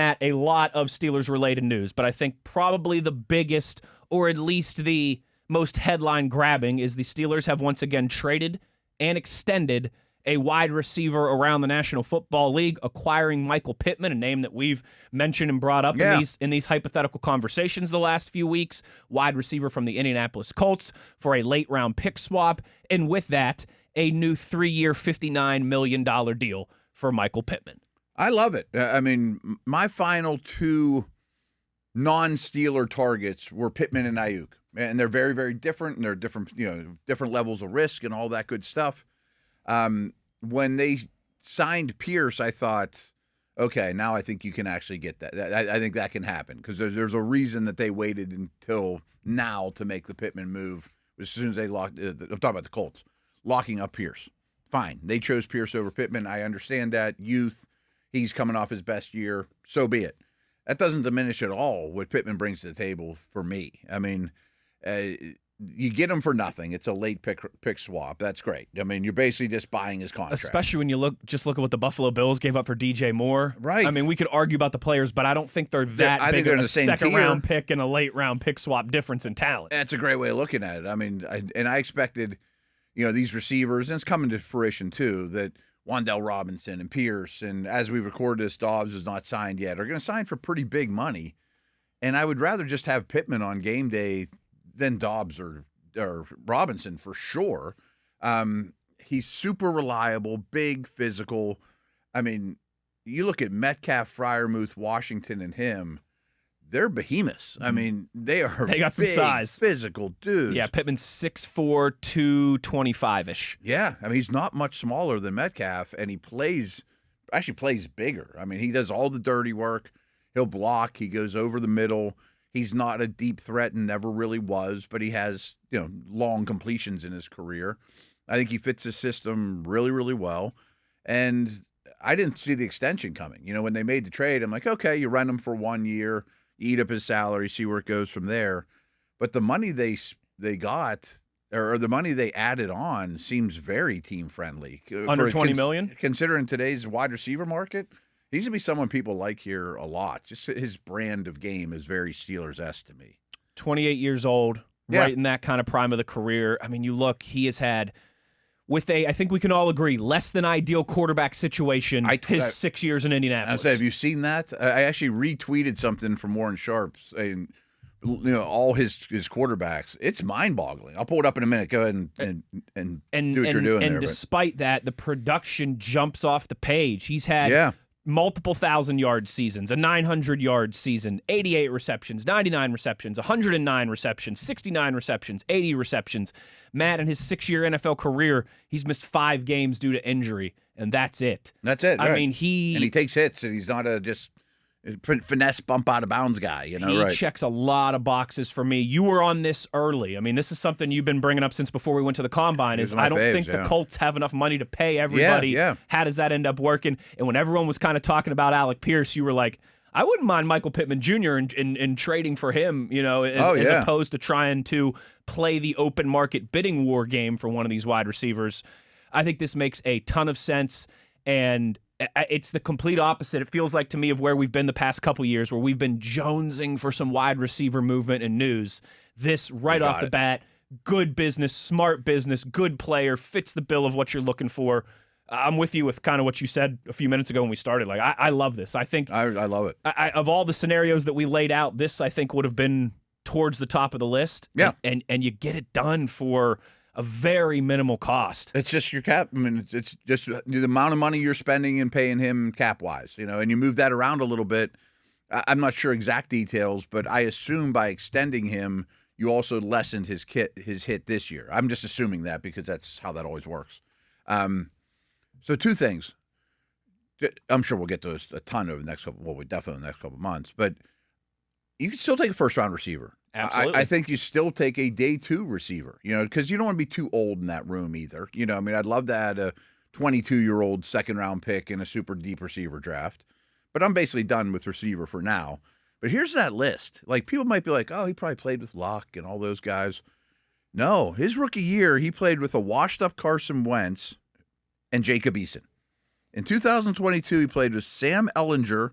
At a lot of Steelers-related news, but I think probably the biggest, or at least the most headline-grabbing, is the Steelers have once again traded and extended a wide receiver around the National Football League, acquiring Michael Pittman, a name that we've mentioned and brought up in these hypothetical conversations the last few weeks, wide receiver from the Indianapolis Colts for a late-round pick swap, and with that, a new 3-year, $59 million deal for Michael Pittman. I love it. I mean, my final two non-Steeler targets were Pitman and Ayuk, and they're very, very different, and they're different, different levels of risk and all that good stuff. When they signed Pierce, I thought, okay, now I think you can actually get that. I think that can happen because there's a reason that they waited until now to make the Pittman move. As soon as they locked, I'm talking about the Colts, locking up Pierce. Fine, they chose Pierce over Pittman. I understand that youth. He's coming off his best year, so be it. That doesn't diminish at all what Pittman brings to the table for me. I mean, you get him for nothing. It's a late pick swap. That's great. I mean, you're basically just buying his contract. Especially when you look at what the Buffalo Bills gave up for DJ Moore. Right. I mean, we could argue about the players, but I don't think they're that big of a second-round pick and a late-round pick swap difference in talent. That's a great way of looking at it. I mean, I expected, these receivers, and it's coming to fruition too, that Wan'Dale Robinson and Pierce, and as we record this, Dobbs is not signed yet, are going to sign for pretty big money. And I would rather just have Pittman on game day than Dobbs or Robinson for sure. He's super reliable, big, physical. I mean, you look at Metcalf, Freiermuth, Washington, and him. They're behemoths. I mean, they got some size, physical dudes. Yeah, Pittman's 6'4", 225-ish. Yeah, I mean, he's not much smaller than Metcalf, and he plays bigger. I mean, he does all the dirty work. He'll block. He goes over the middle. He's not a deep threat and never really was, but he has long completions in his career. I think he fits the system really, really well. And I didn't see the extension coming. When they made the trade, I'm like, okay, you rent him for 1 year. Eat up his salary, see where it goes from there. But the money they got, or the money they added on, seems very team friendly. Under $20 million? Considering today's wide receiver market, he's gonna be someone people like here a lot. Just his brand of game is very Steelers-esque to me. 28 years old, right in that kind of prime of the career. I mean, you look, he has had, I think we can all agree, less than ideal quarterback situation his 6 years in Indianapolis. Have you seen that? I actually retweeted something from Warren Sharp saying, all his quarterbacks. It's mind-boggling. I'll pull it up in a minute. Go ahead and do what you're doing there. And despite that, the production jumps off the page. He's had multiple 1,000-yard seasons, a 900-yard season, 88 receptions, 99 receptions, 109 receptions, 69 receptions, 80 receptions. Matt, in his 6-year NFL career, he's missed 5 games due to injury, and that's it. That's it. I mean, he takes hits, and he's not just finesse bump out of bounds guy. He checks a lot of boxes for me. You were on this early. I mean, this is something you've been bringing up since before we went to the Combine. I don't think the Colts have enough money to pay everybody. Yeah. How does that end up working? And when everyone was kind of talking about Alec Pierce, you were like, I wouldn't mind Michael Pittman Jr. in trading for him, as opposed to trying to play the open market bidding war game for one of these wide receivers. I think this makes a ton of sense, and it's the complete opposite. It feels like to me of where we've been the past couple years, where we've been jonesing for some wide receiver movement and news. This right off the bat, good business, smart business, good player, fits the bill of what you're looking for. I'm with you with kind of what you said a few minutes ago when we started. Like, I love this. I think I love it. Of all the scenarios that we laid out, this I think would have been towards the top of the list. Yeah, and you get it done for a very minimal cost. It's just your cap. I mean, it's just the amount of money you're spending and paying him cap-wise, and you move that around a little bit. I'm not sure exact details, but I assume by extending him, you also lessened his hit this year. I'm just assuming that because that's how that always works. So 2 things. I'm sure we'll get to a ton over the next couple. Well, we definitely the next couple of months, but you can still take a first-round receiver. Absolutely. I think you still take a day 2 receiver, because you don't want to be too old in that room either. I mean, I'd love to add a 22-year-old second-round pick in a super deep receiver draft, but I'm basically done with receiver for now. But here's that list. Like, people might be like, oh, he probably played with Luck and all those guys. No, his rookie year, he played with a washed-up Carson Wentz and Jacob Eason. In 2022, he played with Sam Ehlinger,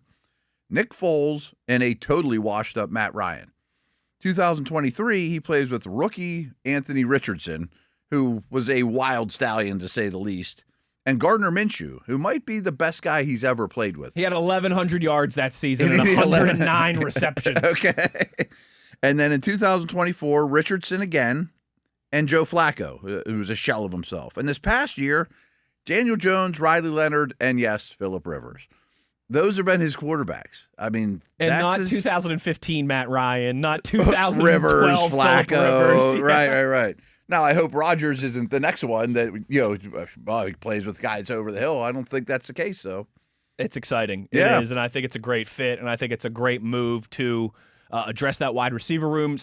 Nick Foles, and a totally washed-up Matt Ryan. 2023, he plays with rookie Anthony Richardson, who was a wild stallion to say the least, and Gardner Minshew, who might be the best guy he's ever played with. He had 1,100 yards that season and 109 receptions. Okay. And then in 2024, Richardson again, and Joe Flacco, who's a shell of himself. And this past year, Daniel Jones, Riley Leonard, and yes, Phillip Rivers. Those have been his quarterbacks. I mean, and that's not 2015 Matt Ryan, not 2012 Rivers, Flacco. Rivers. Yeah. Right. Now, I hope Rodgers isn't the next one that, he plays with guys over the hill. I don't think that's the case, though. It's exciting. Yeah. It is, and I think it's a great fit, and I think it's a great move to address that wide receiver room.